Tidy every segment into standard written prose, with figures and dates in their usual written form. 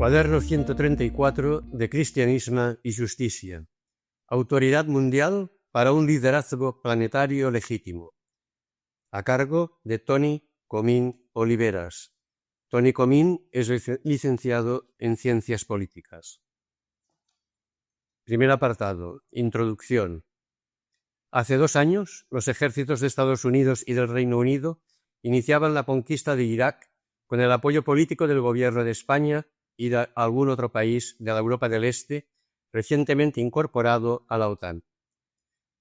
Quaderno 134 de Cristianisme y Justicia. Autoridad mundial para un liderazgo planetario legítimo. A cargo de Tony Comín Oliveras. Tony Comín es licenciado en Ciencias Políticas. Primer apartado. Introducción. Hace 2 años, los ejércitos de Estados Unidos y del Reino Unido iniciaban la conquista de Irak con el apoyo político del gobierno de España y de algún otro país de la Europa del Este recientemente incorporado a la OTAN.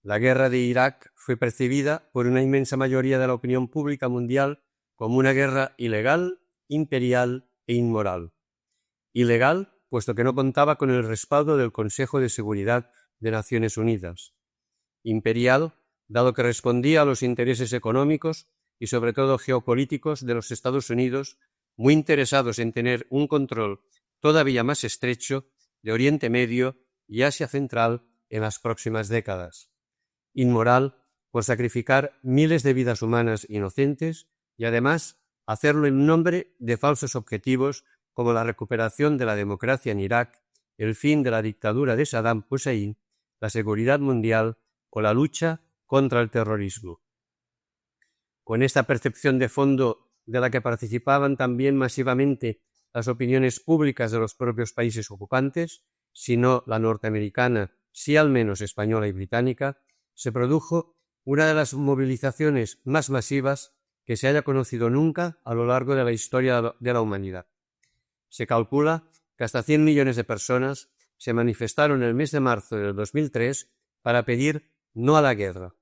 La guerra de Irak fue percibida por una inmensa mayoría de la opinión pública mundial como una guerra ilegal, imperial e inmoral. Ilegal, puesto que no contaba con el respaldo del Consejo de Seguridad de Naciones Unidas. Imperial, dado que respondía a los intereses económicos y sobre todo geopolíticos de los Estados Unidos, muy interesados en tener un control todavía más estrecho de Oriente Medio y Asia Central en las próximas décadas. Inmoral, por sacrificar miles de vidas humanas inocentes y además hacerlo en nombre de falsos objetivos como la recuperación de la democracia en Irak, el fin de la dictadura de Saddam Hussein, la seguridad mundial o la lucha contra el terrorismo. Con esta percepción de fondo de la que participaban también masivamente las opiniones públicas de los propios países ocupantes, si no la norteamericana, sí al menos española y británica, se produjo una de las movilizaciones más masivas que se haya conocido nunca a lo largo de la historia de la humanidad. Se calcula que hasta 100 millones de personas se manifestaron el mes de marzo del 2003 para pedir no a la guerra.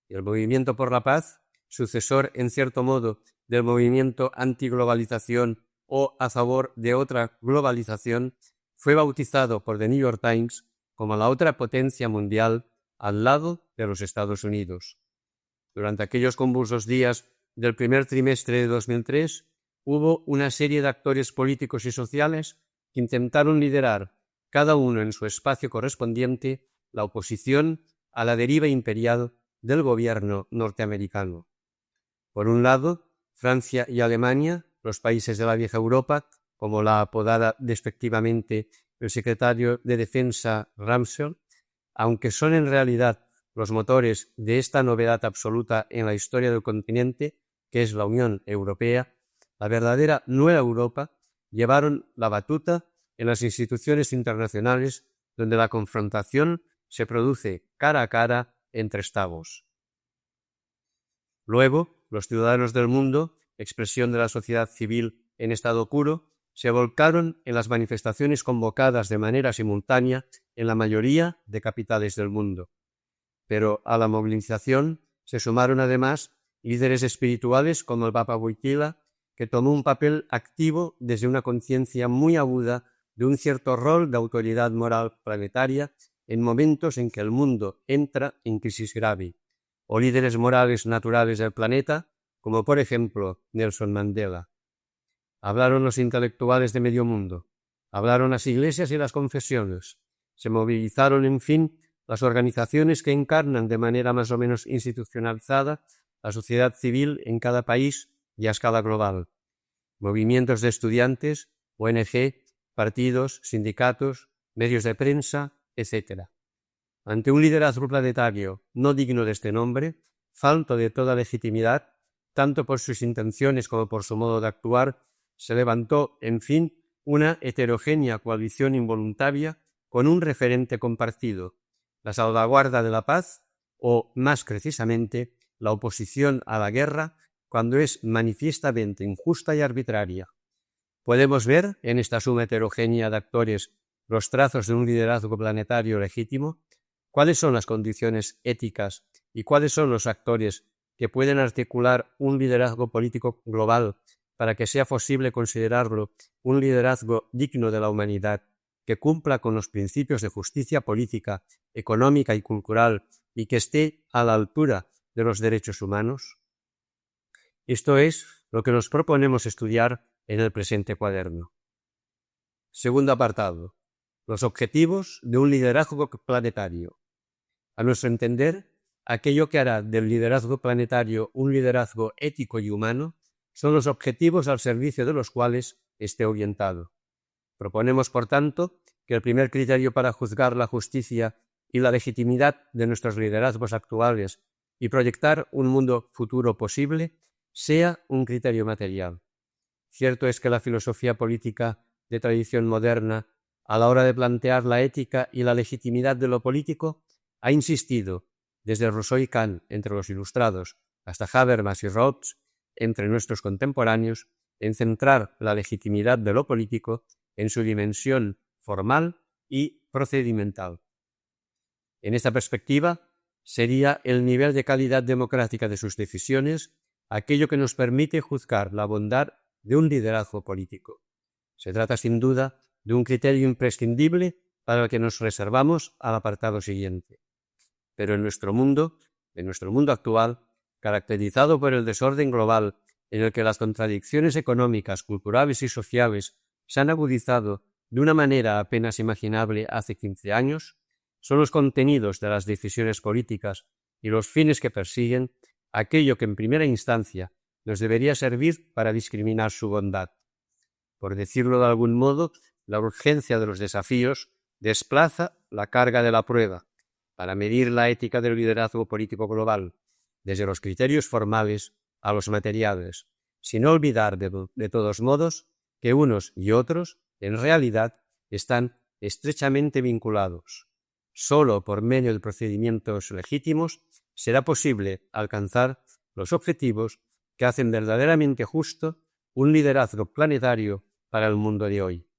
Y el Movimiento por la Paz, sucesor en cierto modo del movimiento antiglobalización o a favor de otra globalización, fue bautizado por The New York Times como la otra potencia mundial al lado de los Estados Unidos. Durante aquellos convulsos días del primer trimestre de 2003, hubo una serie de actores políticos y sociales que intentaron liderar, cada uno en su espacio correspondiente, la oposición a la deriva imperial del gobierno norteamericano. Por un lado, Francia y Alemania, los países de la vieja Europa, como la apodada despectivamente el secretario de Defensa Rumsfeld, aunque son en realidad los motores de esta novedad absoluta en la historia del continente, que es la Unión Europea, la verdadera Nueva Europa, llevaron la batuta en las instituciones internacionales donde la confrontación se produce cara a cara entre estados. Luego, los ciudadanos del mundo, expresión de la sociedad civil en estado puro, se volcaron en las manifestaciones convocadas de manera simultánea en la mayoría de capitales del mundo. Pero a la movilización se sumaron además líderes espirituales como el Papa Wojtyła, que tomó un papel activo desde una conciencia muy aguda de un cierto rol de autoridad moral planetaria en momentos en que el mundo entra en crisis grave, o líderes morales naturales del planeta, como por ejemplo Nelson Mandela. Hablaron los intelectuales de medio mundo, hablaron las iglesias y las confesiones, se movilizaron, en fin, las organizaciones que encarnan de manera más o menos institucionalizada la sociedad civil en cada país y a escala global, movimientos de estudiantes, ONG, partidos, sindicatos, medios de prensa, etc. Ante un liderazgo planetario no digno de este nombre, falto de toda legitimidad, tanto por sus intenciones como por su modo de actuar, se levantó, en fin, una heterogénea coalición involuntaria con un referente compartido, la salvaguarda de la paz o, más precisamente, la oposición a la guerra cuando es manifiestamente injusta y arbitraria. Podemos ver en esta suma heterogénea de actores los trazos de un liderazgo planetario legítimo, cuáles son las condiciones éticas y cuáles son los actores que pueden articular un liderazgo político global para que sea posible considerarlo un liderazgo digno de la humanidad, que cumpla con los principios de justicia política, económica y cultural y que esté a la altura de los derechos humanos. Esto es lo que nos proponemos estudiar en el presente cuaderno. Segundo apartado. Los objetivos de un liderazgo planetario. A nuestro entender, aquello que hará del liderazgo planetario un liderazgo ético y humano son los objetivos al servicio de los cuales esté orientado. Proponemos, por tanto, que el primer criterio para juzgar la justicia y la legitimidad de nuestros liderazgos actuales y proyectar un mundo futuro posible sea un criterio material. Cierto es que la filosofía política de tradición moderna, a la hora de plantear la ética y la legitimidad de lo político, ha insistido, desde Rousseau y Kant entre los ilustrados hasta Habermas y Rawls entre nuestros contemporáneos, en centrar la legitimidad de lo político en su dimensión formal y procedimental. En esta perspectiva, sería el nivel de calidad democrática de sus decisiones aquello que nos permite juzgar la bondad de un liderazgo político. Se trata, sin duda, de un criterio imprescindible para el que nos reservamos al apartado siguiente. Pero en nuestro mundo actual, caracterizado por el desorden global en el que las contradicciones económicas, culturales y sociales se han agudizado de una manera apenas imaginable hace 15 años, son los contenidos de las decisiones políticas y los fines que persiguen aquello que en primera instancia nos debería servir para discriminar su bondad. Por decirlo de algún modo, la urgencia de los desafíos desplaza la carga de la prueba para medir la ética del liderazgo político global, desde los criterios formales a los materiales, sin olvidar de todos modos que unos y otros, en realidad, están estrechamente vinculados. Solo por medio de procedimientos legítimos será posible alcanzar los objetivos que hacen verdaderamente justo un liderazgo planetario para el mundo de hoy.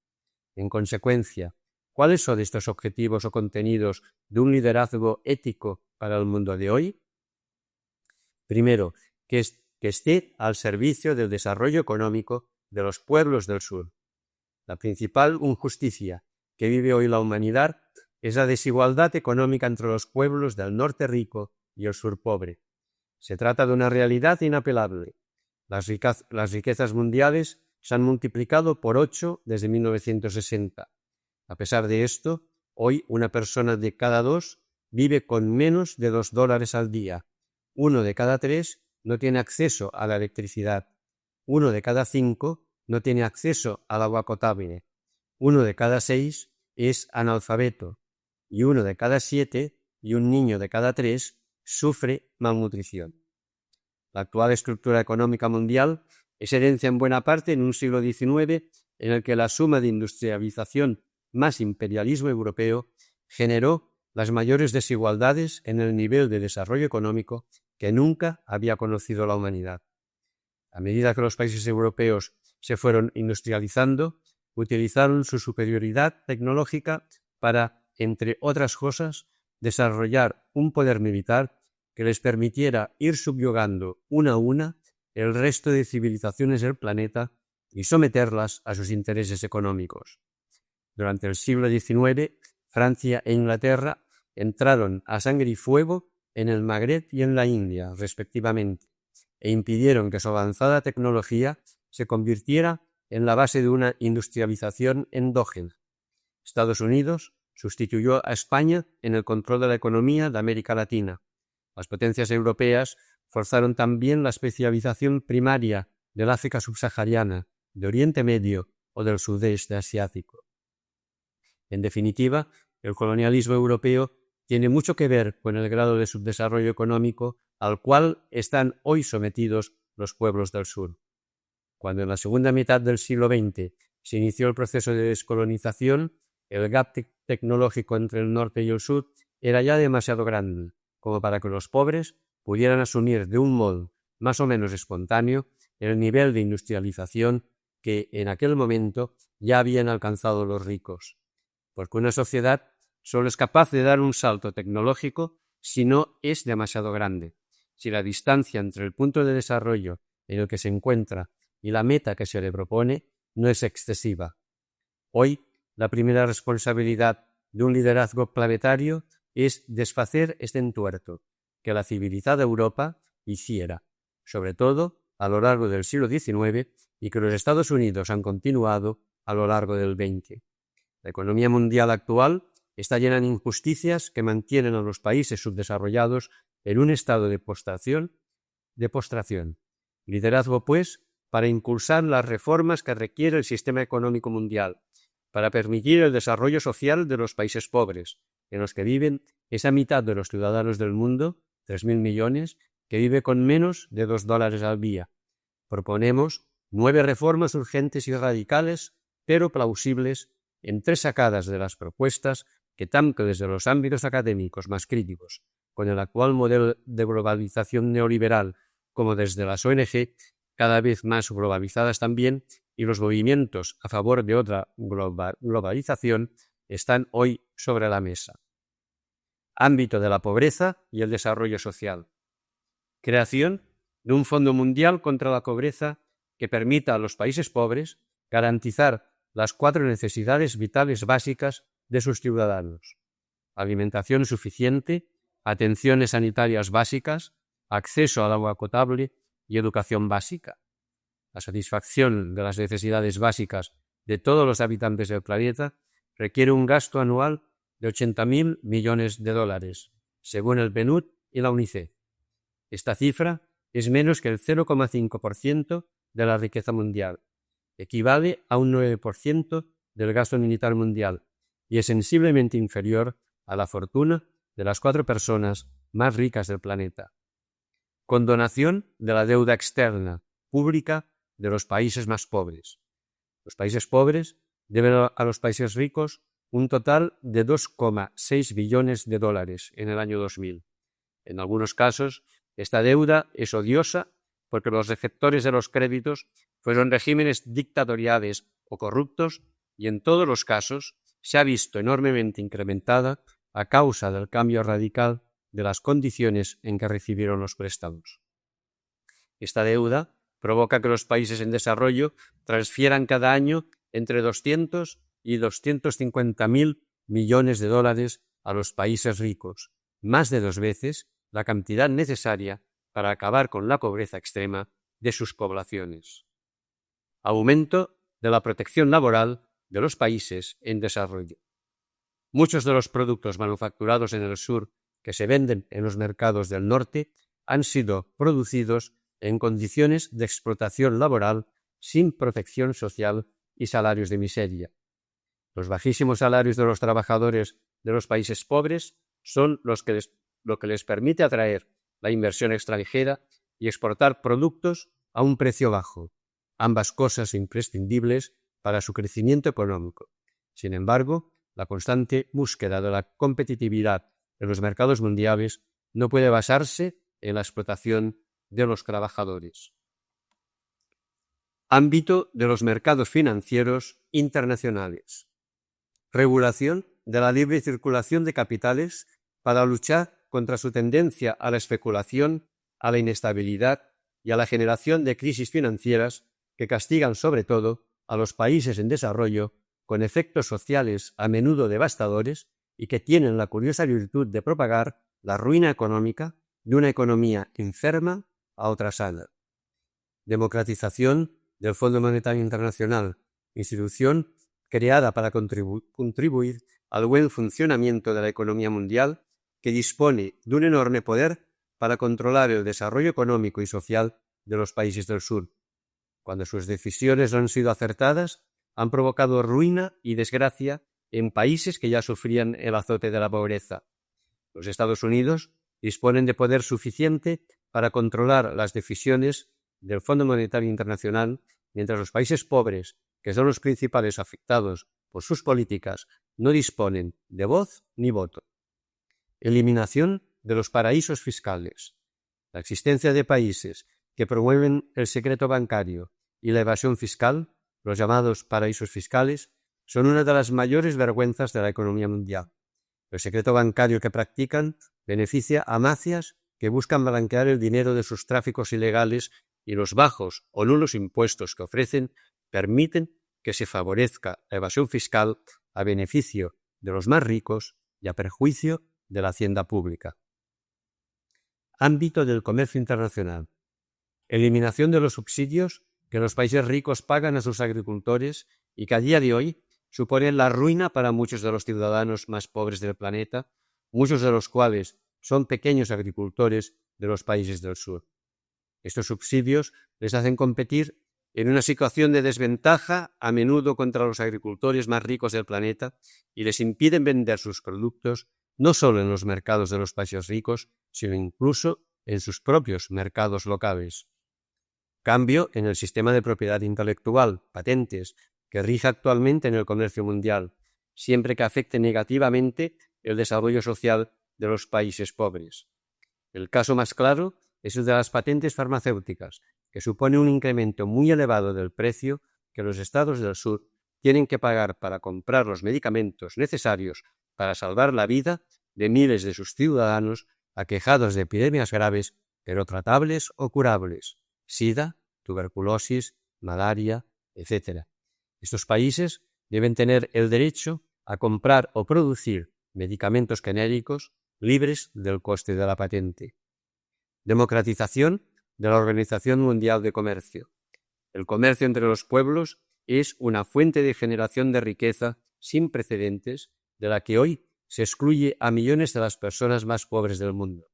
En consecuencia, ¿cuáles son estos objetivos o contenidos de un liderazgo ético para el mundo de hoy? Primero, que esté al servicio del desarrollo económico de los pueblos del sur. La principal injusticia que vive hoy la humanidad es la desigualdad económica entre los pueblos del norte rico y el sur pobre. Se trata de una realidad inapelable. Las riquezas mundiales se han multiplicado por 8 desde 1960. A pesar de esto, hoy una persona de cada 2 vive con menos de $2 al día. 1 de cada 3 no tiene acceso a la electricidad. 1 de cada 5 no tiene acceso al agua potable. 1 de cada 6 es analfabeto. Y 1 de cada 7 y un niño de cada 3 sufre malnutrición. La actual estructura económica mundial es herencia en buena parte en un siglo XIX en el que la suma de industrialización más imperialismo europeo generó las mayores desigualdades en el nivel de desarrollo económico que nunca había conocido la humanidad. A medida que los países europeos se fueron industrializando, utilizaron su superioridad tecnológica para, entre otras cosas, desarrollar un poder militar que les permitiera ir subyugando una a una el resto de civilizaciones del planeta y someterlas a sus intereses económicos. Durante el siglo XIX, Francia e Inglaterra entraron a sangre y fuego en el Magreb y en la India, respectivamente, e impidieron que su avanzada tecnología se convirtiera en la base de una industrialización endógena. Estados Unidos sustituyó a España en el control de la economía de América Latina. Las potencias europeas forzaron también la especialización primaria del África subsahariana, de Oriente Medio o del Sudeste asiático. En definitiva, el colonialismo europeo tiene mucho que ver con el grado de subdesarrollo económico al cual están hoy sometidos los pueblos del sur. Cuando en la segunda mitad del siglo XX se inició el proceso de descolonización, el gap tecnológico entre el norte y el sur era ya demasiado grande como para que los pobres pudieran asumir de un modo más o menos espontáneo el nivel de industrialización que en aquel momento ya habían alcanzado los ricos. Porque una sociedad solo es capaz de dar un salto tecnológico si no es demasiado grande, si la distancia entre el punto de desarrollo en el que se encuentra y la meta que se le propone no es excesiva. Hoy, la primera responsabilidad de un liderazgo planetario es desfacer este entuerto que la civilizada Europa hiciera, sobre todo a lo largo del siglo XIX y que los Estados Unidos han continuado a lo largo del XX. La economía mundial actual está llena de injusticias que mantienen a los países subdesarrollados en un estado de postración. Liderazgo, pues, para impulsar las reformas que requiere el sistema económico mundial, para permitir el desarrollo social de los países pobres, en los que viven esa mitad de los ciudadanos del mundo, 3.000 millones, que vive con menos de $2 al día. Proponemos 9 reformas urgentes y radicales, pero plausibles, entresacadas de las propuestas que tanto desde los ámbitos académicos más críticos, con el actual modelo de globalización neoliberal, como desde las ONG, cada vez más globalizadas también, y los movimientos a favor de otra globalización, están hoy sobre la mesa. Ámbito de la pobreza y el desarrollo social. Creación de un Fondo Mundial contra la Pobreza que permita a los países pobres garantizar las 4 necesidades vitales básicas de sus ciudadanos: alimentación suficiente, atenciones sanitarias básicas, acceso al agua potable y educación básica. La satisfacción de las necesidades básicas de todos los habitantes del planeta requiere un gasto anual de 80.000 millones de dólares, según el PNUD y la UNICEF. Esta cifra es menos que el 0,5% de la riqueza mundial, equivale a un 9% del gasto militar mundial y es sensiblemente inferior a la fortuna de las 4 personas más ricas del planeta. Condonación de la deuda externa, pública, de los países más pobres. Los países pobres deben a los países ricos un total de 2,6 billones de dólares en el año 2000. En algunos casos, esta deuda es odiosa porque los receptores de los créditos fueron regímenes dictatoriales o corruptos y en todos los casos se ha visto enormemente incrementada a causa del cambio radical de las condiciones en que recibieron los préstamos. Esta deuda provoca que los países en desarrollo transfieran cada año entre 200 y 250.000 millones de dólares a los países ricos, más de 2 veces la cantidad necesaria para acabar con la pobreza extrema de sus poblaciones. Aumento de la protección laboral de los países en desarrollo. Muchos de los productos manufacturados en el sur que se venden en los mercados del norte han sido producidos en condiciones de explotación laboral sin protección social y salarios de miseria. Los bajísimos salarios de los trabajadores de los países pobres son lo que les permite atraer la inversión extranjera y exportar productos a un precio bajo, ambas cosas imprescindibles para su crecimiento económico. Sin embargo, la constante búsqueda de la competitividad en los mercados mundiales no puede basarse en la explotación de los trabajadores. Ámbito de los mercados financieros internacionales. Regulación de la libre circulación de capitales para luchar contra su tendencia a la especulación, a la inestabilidad y a la generación de crisis financieras que castigan sobre todo a los países en desarrollo con efectos sociales a menudo devastadores y que tienen la curiosa virtud de propagar la ruina económica de una economía enferma a otra sana. Democratización del Fondo Monetario Internacional, institución creada para contribuir al buen funcionamiento de la economía mundial, que dispone de un enorme poder para controlar el desarrollo económico y social de los países del sur. Cuando sus decisiones no han sido acertadas, han provocado ruina y desgracia en países que ya sufrían el azote de la pobreza. Los Estados Unidos disponen de poder suficiente para controlar las decisiones del Fondo Monetario Internacional, mientras los países pobres, que son los principales afectados por sus políticas, no disponen de voz ni voto. Eliminación de los paraísos fiscales. La existencia de países que promueven el secreto bancario y la evasión fiscal, los llamados paraísos fiscales, son una de las mayores vergüenzas de la economía mundial. El secreto bancario que practican beneficia a mafias que buscan blanquear el dinero de sus tráficos ilegales y los bajos o nulos impuestos que ofrecen permiten que se favorezca la evasión fiscal a beneficio de los más ricos y a perjuicio de la hacienda pública. Ámbito del comercio internacional. Eliminación de los subsidios que los países ricos pagan a sus agricultores y que a día de hoy suponen la ruina para muchos de los ciudadanos más pobres del planeta, muchos de los cuales son pequeños agricultores de los países del sur. Estos subsidios les hacen competir en una situación de desventaja a menudo contra los agricultores más ricos del planeta y les impiden vender sus productos no solo en los mercados de los países ricos, sino incluso en sus propios mercados locales. Cambio en el sistema de propiedad intelectual, patentes, que rige actualmente en el comercio mundial, siempre que afecte negativamente el desarrollo social de los países pobres. El caso más claro es el de las patentes farmacéuticas, que supone un incremento muy elevado del precio que los estados del sur tienen que pagar para comprar los medicamentos necesarios para salvar la vida de miles de sus ciudadanos aquejados de epidemias graves, pero tratables o curables: sida, tuberculosis, malaria, etc. Estos países deben tener el derecho a comprar o producir medicamentos genéricos libres del coste de la patente. Democratización de la Organización Mundial de Comercio. El comercio entre los pueblos es una fuente de generación de riqueza sin precedentes de la que hoy se excluye a millones de las personas más pobres del mundo.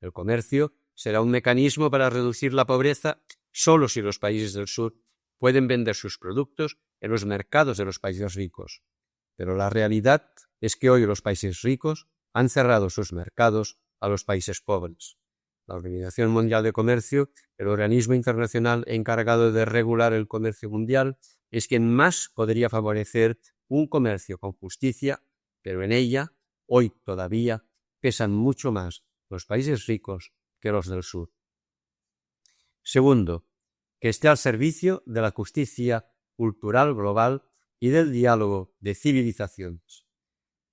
El comercio será un mecanismo para reducir la pobreza solo si los países del sur pueden vender sus productos en los mercados de los países ricos. Pero la realidad es que hoy los países ricos han cerrado sus mercados a los países pobres. La Organización Mundial de Comercio, el organismo internacional encargado de regular el comercio mundial, es quien más podría favorecer un comercio con justicia, pero en ella, hoy todavía, pesan mucho más los países ricos que los del sur. Segundo, que esté al servicio de la justicia cultural global y del diálogo de civilizaciones.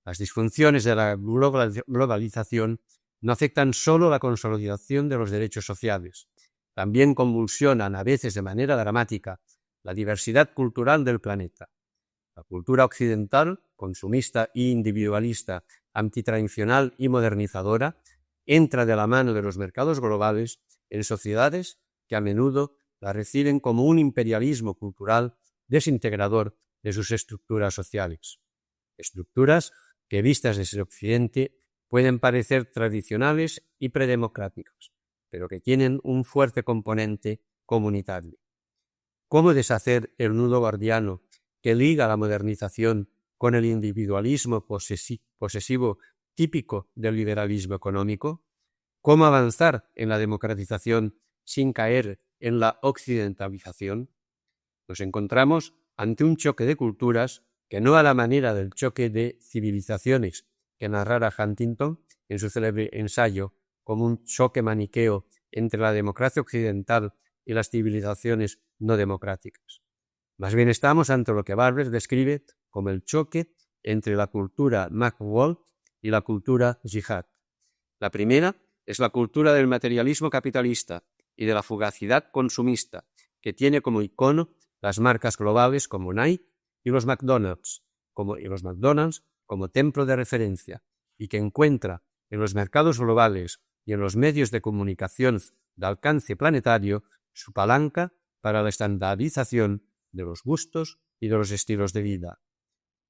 Las disfunciones de la globalización no afectan solo la consolidación de los derechos sociales, también convulsionan a veces de manera dramática la diversidad cultural del planeta. La cultura occidental, consumista e individualista, antitradicional y modernizadora, entra de la mano de los mercados globales en sociedades que a menudo la reciben como un imperialismo cultural desintegrador de sus estructuras sociales. Estructuras que, vistas desde Occidente, pueden parecer tradicionales y predemocráticas, pero que tienen un fuerte componente comunitario. ¿Cómo deshacer el nudo gordiano que liga la modernización con el individualismo posesivo típico del liberalismo económico? ¿Cómo avanzar en la democratización sin caer en la occidentalización? Nos encontramos ante un choque de culturas que, no a la manera del choque de civilizaciones que narrara Huntington en su célebre ensayo como un choque maniqueo entre la democracia occidental y las civilizaciones no democráticas. Más bien estamos ante lo que Barber describe como el choque entre la cultura McWall y la cultura Jihad. La primera es la cultura del materialismo capitalista y de la fugacidad consumista, que tiene como icono las marcas globales como Nike y los McDonald's como templo de referencia, y que encuentra en los mercados globales y en los medios de comunicación de alcance planetario su palanca para la estandarización de los gustos y de los estilos de vida.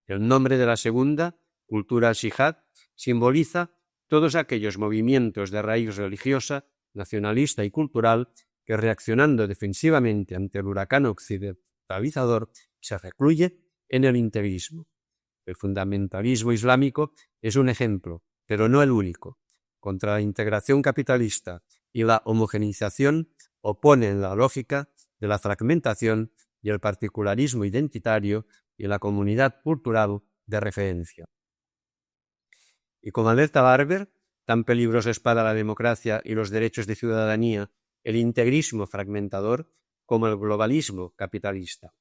El nombre de la segunda, cultura jihad, simboliza todos aquellos movimientos de raíz religiosa, nacionalista y cultural que, reaccionando defensivamente ante el huracán occidentalizador, se recluye en el integrismo. El fundamentalismo islámico es un ejemplo, pero no el único. Contra la integración capitalista y la homogeneización oponen la lógica de la fragmentación y el particularismo identitario y la comunidad cultural de referencia. Y como alerta Barber, tan peligroso es para la democracia y los derechos de ciudadanía el integrismo fragmentador como el globalismo capitalista.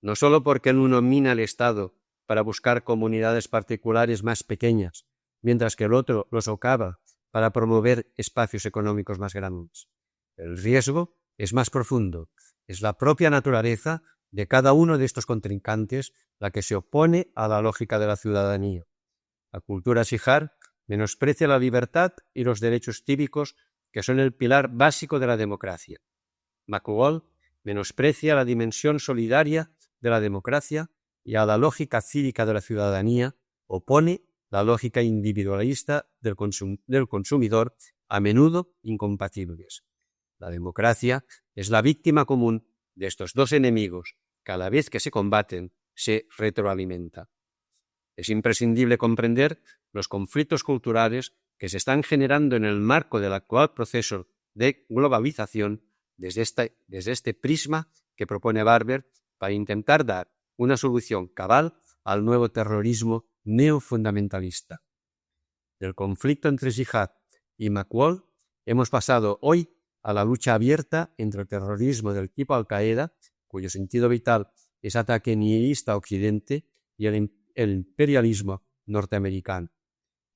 No solo porque el uno mina el Estado para buscar comunidades particulares más pequeñas, mientras que el otro lo socava para promover espacios económicos más grandes. El riesgo es más profundo, es la propia naturaleza de cada uno de estos contrincantes la que se opone a la lógica de la ciudadanía. La cultura jihad menosprecia la libertad y los derechos cívicos que son el pilar básico de la democracia. McWall menosprecia la dimensión solidaria de la democracia y a la lógica cívica de la ciudadanía opone la lógica individualista del consumidor, a menudo incompatibles. La democracia es la víctima común de estos dos enemigos, cada vez que se combaten, se retroalimenta. Es imprescindible comprender los conflictos culturales que se están generando en el marco del actual proceso de globalización desde este prisma que propone Barber para intentar dar una solución cabal al nuevo terrorismo neofundamentalista. Del conflicto entre Jihad y McWall hemos pasado hoy a la lucha abierta entre el terrorismo del tipo Al-Qaeda, cuyo sentido vital es ataque nihilista a Occidente, y el imperialismo norteamericano.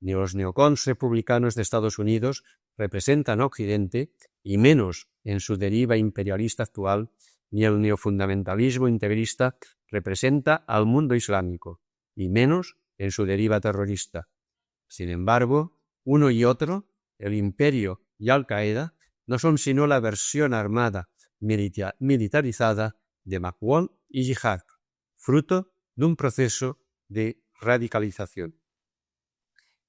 Ni los neocons republicanos de Estados Unidos representan a Occidente, y menos en su deriva imperialista actual, ni el neofundamentalismo integrista representa al mundo islámico, y menos en su deriva terrorista. Sin embargo, uno y otro, el imperio y Al-Qaeda, no son sino la versión armada militarizada de McWall y Jihad, fruto de un proceso de radicalización.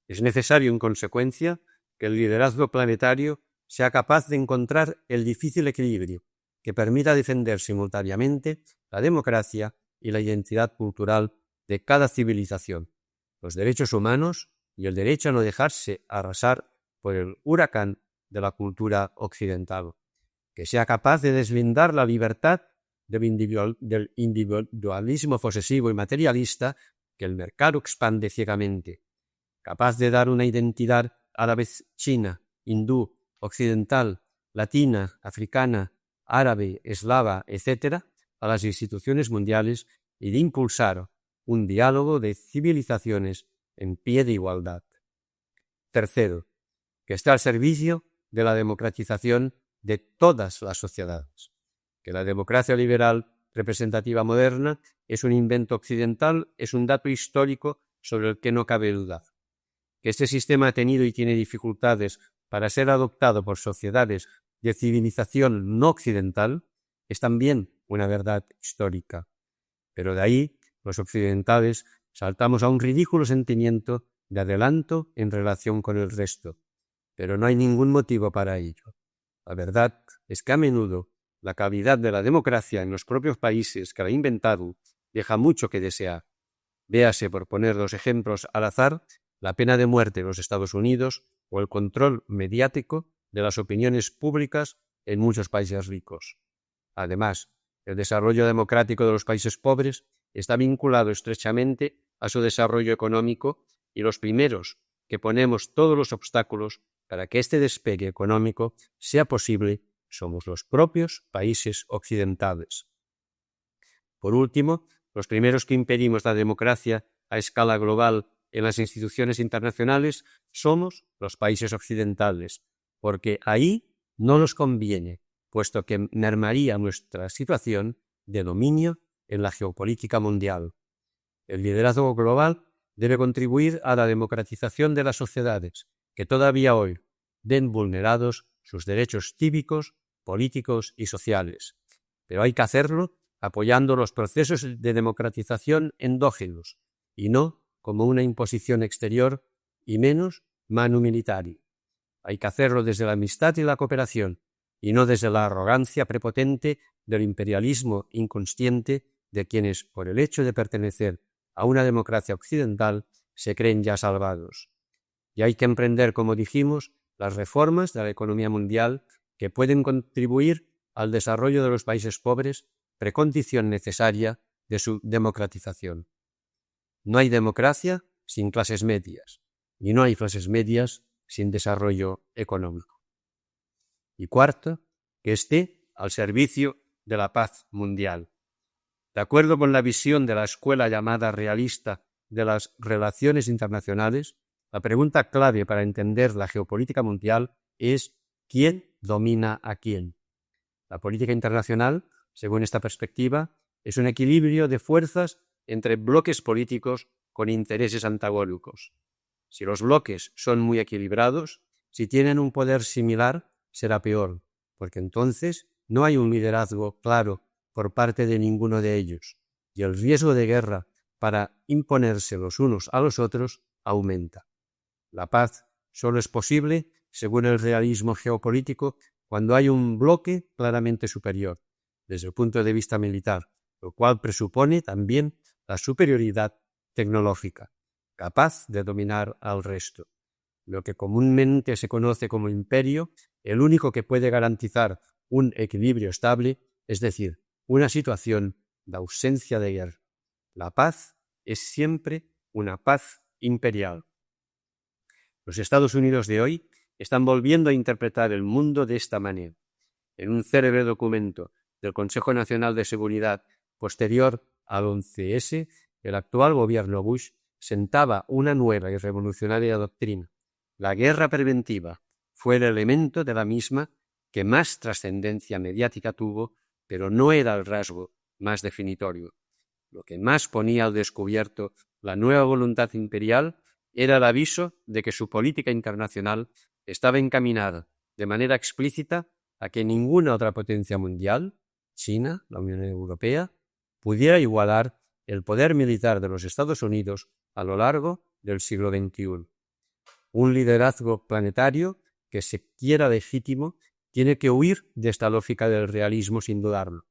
Es necesario, en consecuencia, que el liderazgo planetario sea capaz de encontrar el difícil equilibrio que permita defender simultáneamente la democracia y la identidad cultural de cada civilización, los derechos humanos y el derecho a no dejarse arrasar por el huracán de la cultura occidental, que sea capaz de deslindar la libertad del individualismo posesivo y materialista que el mercado expande ciegamente, capaz de dar una identidad a la vez china, hindú, occidental, latina, africana, árabe, eslava, etc., a las instituciones mundiales y de impulsar un diálogo de civilizaciones en pie de igualdad. Tercero, que esté al servicio de la democratización de todas las sociedades, que la democracia liberal representativa moderna es un invento occidental, es un dato histórico sobre el que no cabe dudar. Que este sistema ha tenido y tiene dificultades para ser adoptado por sociedades de civilización no occidental es también una verdad histórica. Pero de ahí, los occidentales saltamos a un ridículo sentimiento de adelanto en relación con el resto, pero no hay ningún motivo para ello. La verdad es que a menudo la calidad de la democracia en los propios países que la ha inventado deja mucho que desear. Véase, por poner dos ejemplos al azar, la pena de muerte en los Estados Unidos o el control mediático de las opiniones públicas en muchos países ricos. Además, el desarrollo democrático de los países pobres está vinculado estrechamente a su desarrollo económico y los primeros que ponemos todos los obstáculos para que este despegue económico sea posible somos los propios países occidentales. Por último, los primeros que impedimos la democracia a escala global en las instituciones internacionales somos los países occidentales, porque ahí no nos conviene, puesto que mermaría nuestra situación de dominio en la geopolítica mundial. El liderazgo global debe contribuir a la democratización de las sociedades, que todavía hoy ven vulnerados sus derechos cívicos, políticos y sociales. Pero hay que hacerlo apoyando los procesos de democratización endógenos y no como una imposición exterior y menos manu militari. Hay que hacerlo desde la amistad y la cooperación y no desde la arrogancia prepotente del imperialismo inconsciente de quienes, por el hecho de pertenecer a una democracia occidental, se creen ya salvados. Y hay que emprender, como dijimos, las reformas de la economía mundial que pueden contribuir al desarrollo de los países pobres, precondición necesaria de su democratización. No hay democracia sin clases medias, y no hay clases medias sin desarrollo económico. Y cuarto, que esté al servicio de la paz mundial. De acuerdo con la visión de la escuela llamada realista de las relaciones internacionales, la pregunta clave para entender la geopolítica mundial es ¿quién domina a quién? La política internacional, según esta perspectiva, es un equilibrio de fuerzas entre bloques políticos con intereses antagónicos. Si los bloques son muy equilibrados, si tienen un poder similar, será peor, porque entonces no hay un liderazgo claro por parte de ninguno de ellos, y el riesgo de guerra para imponerse los unos a los otros aumenta. La paz solo es posible, según el realismo geopolítico, cuando hay un bloque claramente superior. desde el punto de vista militar, lo cual presupone también la superioridad tecnológica, capaz de dominar al resto. Lo que comúnmente se conoce como imperio, el único que puede garantizar un equilibrio estable, es decir, una situación de ausencia de guerra. La paz es siempre una paz imperial. Los Estados Unidos de hoy están volviendo a interpretar el mundo de esta manera. En un célebre documento del Consejo Nacional de Seguridad posterior al 11S, el actual gobierno Bush sentaba una nueva y revolucionaria doctrina. La guerra preventiva fue el elemento de la misma que más trascendencia mediática tuvo, pero no era el rasgo más definitorio. Lo que más ponía al descubierto la nueva voluntad imperial era el aviso de que su política internacional estaba encaminada de manera explícita a que ninguna otra potencia mundial, China, la Unión Europea, pudiera igualar el poder militar de los Estados Unidos a lo largo del siglo XXI. Un liderazgo planetario que se quiera legítimo tiene que huir de esta lógica del realismo sin dudarlo,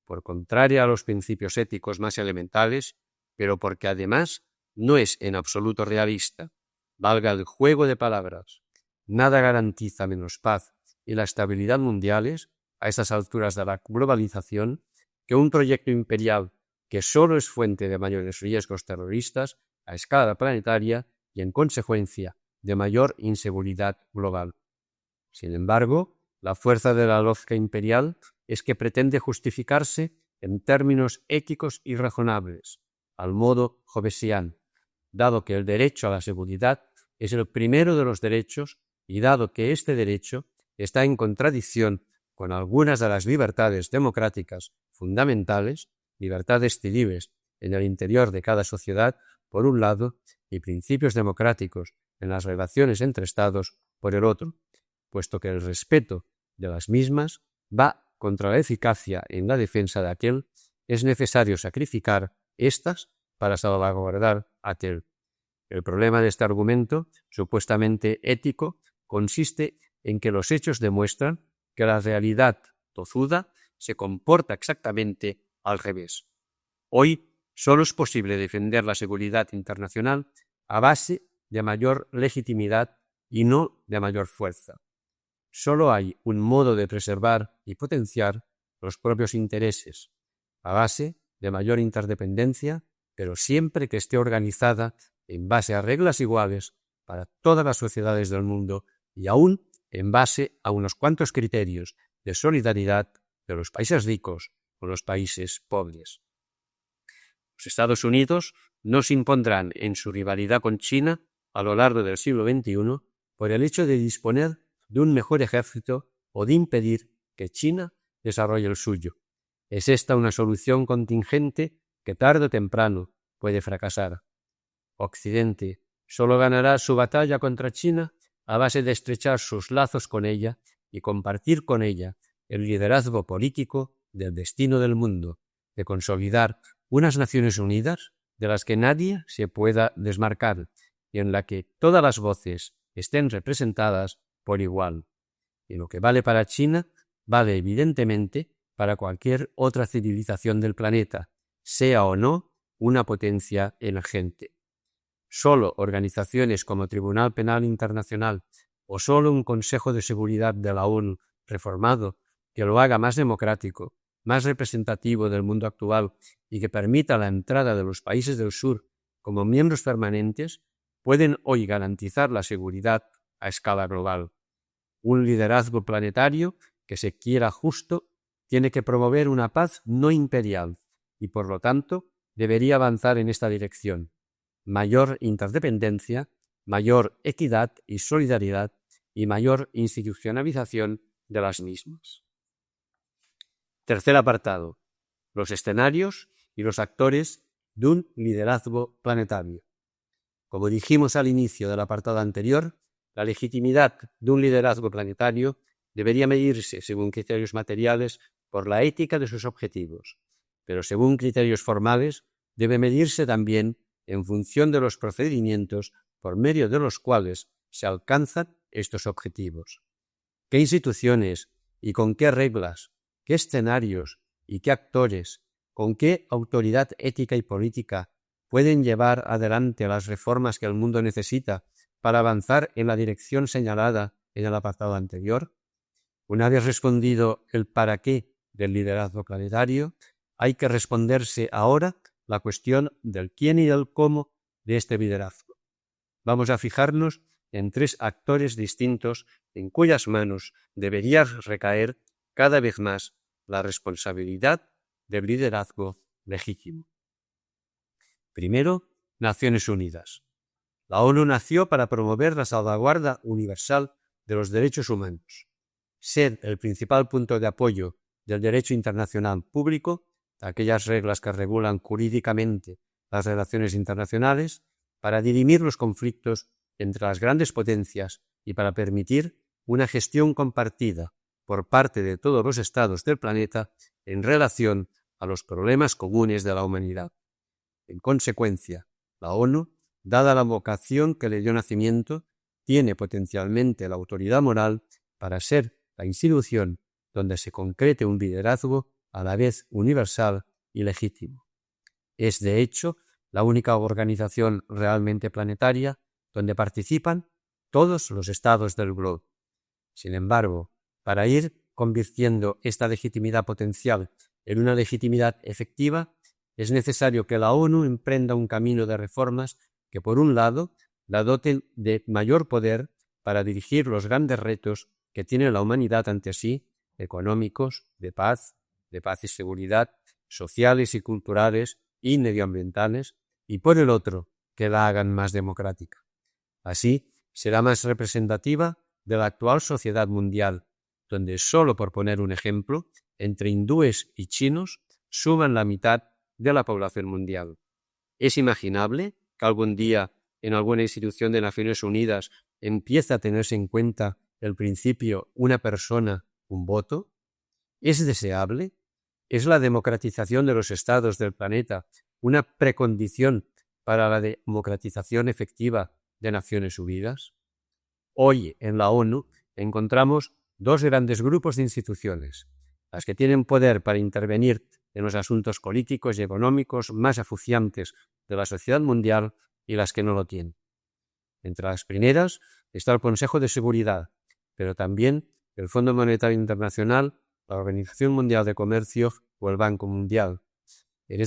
por contraria a los principios éticos más elementales, pero porque además no es en absoluto realista. Valga el juego de palabras. Nada garantiza menos paz y la estabilidad mundiales a estas alturas de la globalización que un proyecto imperial que solo es fuente de mayores riesgos terroristas a escala planetaria y, en consecuencia, de mayor inseguridad global. Sin embargo, la fuerza de la lógica imperial es que pretende justificarse en términos éticos y razonables, al modo hobbesiano, dado que el derecho a la seguridad es el primero de los derechos y dado que este derecho está en contradicción con algunas de las libertades democráticas fundamentales, libertades civiles en el interior de cada sociedad, por un lado, y principios democráticos en las relaciones entre Estados, por el otro, puesto que el respeto de las mismas va contra la eficacia en la defensa de aquel, es necesario sacrificar estas para salvaguardar aquel. El problema de este argumento, supuestamente ético, consiste en que los hechos demuestran que la realidad tozuda se comporta exactamente al revés. Hoy solo es posible defender la seguridad internacional a base de mayor legitimidad y no de mayor fuerza. Solo hay un modo de preservar y potenciar los propios intereses, a base de mayor interdependencia, pero siempre que esté organizada en base a reglas iguales para todas las sociedades del mundo y aún en base a unos cuantos criterios de solidaridad de los países ricos con los países pobres. Los Estados Unidos no se impondrán en su rivalidad con China a lo largo del siglo XXI por el hecho de disponer de un mejor ejército o de impedir que China desarrolle el suyo. Es esta una solución contingente que tarde o temprano puede fracasar. Occidente solo ganará su batalla contra China a base de estrechar sus lazos con ella y compartir con ella el liderazgo político del destino del mundo, de consolidar unas Naciones Unidas de las que nadie se pueda desmarcar y en la que todas las voces estén representadas por igual. Y lo que vale para China vale evidentemente para cualquier otra civilización del planeta, sea o no una potencia emergente. Solo organizaciones como Tribunal Penal Internacional o solo un Consejo de Seguridad de la ONU reformado que lo haga más democrático, más representativo del mundo actual y que permita la entrada de los países del sur como miembros permanentes, pueden hoy garantizar la seguridad a escala global. Un liderazgo planetario que se quiera justo tiene que promover una paz no imperial y, por lo tanto, debería avanzar en esta dirección. Mayor interdependencia, mayor equidad y solidaridad y mayor institucionalización de las mismas. Tercer apartado: los escenarios y los actores de un liderazgo planetario. Como dijimos al inicio del apartado anterior, la legitimidad de un liderazgo planetario debería medirse, según criterios materiales, por la ética de sus objetivos, pero según criterios formales debe medirse también en función de los procedimientos por medio de los cuales se alcanzan estos objetivos. ¿Qué instituciones y con qué reglas, qué escenarios y qué actores, con qué autoridad ética y política pueden llevar adelante las reformas que el mundo necesita para avanzar en la dirección señalada en el apartado anterior? Una vez respondido el para qué del liderazgo planetario, hay que responderse ahora la cuestión del quién y del cómo de este liderazgo. Vamos a fijarnos en 3 actores distintos en cuyas manos debería recaer cada vez más la responsabilidad del liderazgo legítimo. Primero, Naciones Unidas. La ONU nació para promover la salvaguarda universal de los derechos humanos, ser el principal punto de apoyo del derecho internacional público, aquellas reglas que regulan jurídicamente las relaciones internacionales, para dirimir los conflictos entre las grandes potencias y para permitir una gestión compartida por parte de todos los estados del planeta en relación a los problemas comunes de la humanidad. En consecuencia, la ONU, dada la vocación que le dio nacimiento, tiene potencialmente la autoridad moral para ser la institución donde se concrete un liderazgo a la vez universal y legítimo. Es, de hecho, la única organización realmente planetaria donde participan todos los estados del globo. Sin embargo, para ir convirtiendo esta legitimidad potencial en una legitimidad efectiva, es necesario que la ONU emprenda un camino de reformas que, por un lado, la doten de mayor poder para dirigir los grandes retos que tiene la humanidad ante sí, económicos, de paz y seguridad, sociales y culturales y medioambientales, y por el otro, que la hagan más democrática. Así, será más representativa de la actual sociedad mundial, donde, solo por poner un ejemplo, entre hindúes y chinos suman la mitad de la población mundial. ¿Es imaginable que algún día en alguna institución de Naciones Unidas empiece a tenerse en cuenta el principio una persona, un voto? ¿Es deseable? ¿Es la democratización de los estados del planeta una precondición para la democratización efectiva de Naciones Unidas? Hoy en la ONU encontramos 2 grandes grupos de instituciones, las que tienen poder para intervenir en los asuntos políticos y económicos más acuciantes de la sociedad mundial y las que no lo tienen. Entre las primeras está el Consejo de Seguridad, pero también el Fondo Monetario Internacional, la Organización Mundial de Comercio o el Banco Mundial. En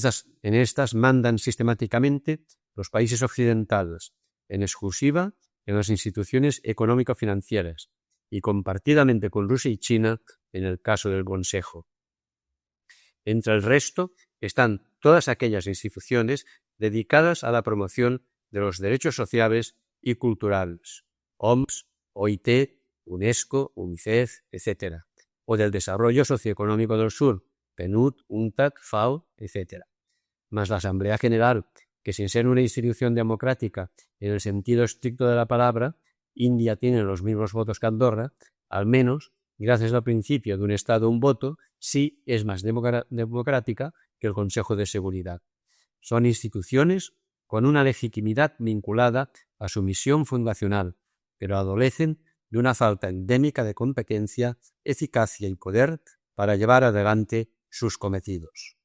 estas mandan sistemáticamente los países occidentales, en exclusiva en las instituciones económico-financieras y compartidamente con Rusia y China en el caso del Consejo. Entre el resto están todas aquellas instituciones dedicadas a la promoción de los derechos sociales y culturales, OMS, OIT, UNESCO, UNICEF, etc., o del desarrollo socioeconómico del sur, PNUD, UNCTAD, FAO, etc., más la Asamblea General, que sin ser una institución democrática en el sentido estricto de la palabra, India tiene los mismos votos que Andorra, al menos, gracias al principio de un Estado un voto, sí es más democrática que el Consejo de Seguridad. Son instituciones con una legitimidad vinculada a su misión fundacional, pero adolecen de una falta endémica de competencia, eficacia y poder para llevar adelante sus cometidos.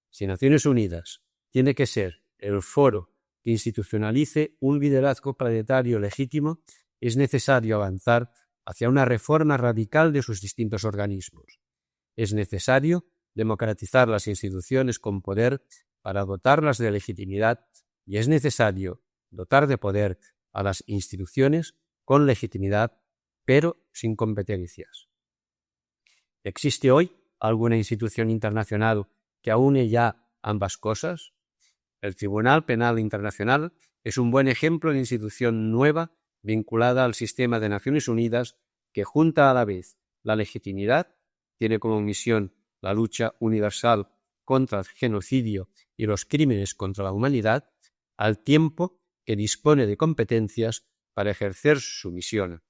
Si Naciones Unidas tiene que ser el foro que institucionalice un liderazgo planetario legítimo, es necesario avanzar hacia una reforma radical de sus distintos organismos. Es necesario democratizar las instituciones con poder para dotarlas de legitimidad y es necesario dotar de poder a las instituciones con legitimidad, pero sin competencias. ¿Existe hoy alguna institución internacional que aúne ya ambas cosas? El Tribunal Penal Internacional es un buen ejemplo de institución nueva vinculada al sistema de Naciones Unidas que junta a la vez la legitimidad, tiene como misión la lucha universal contra el genocidio y los crímenes contra la humanidad, al tiempo que dispone de competencias para ejercer su misión.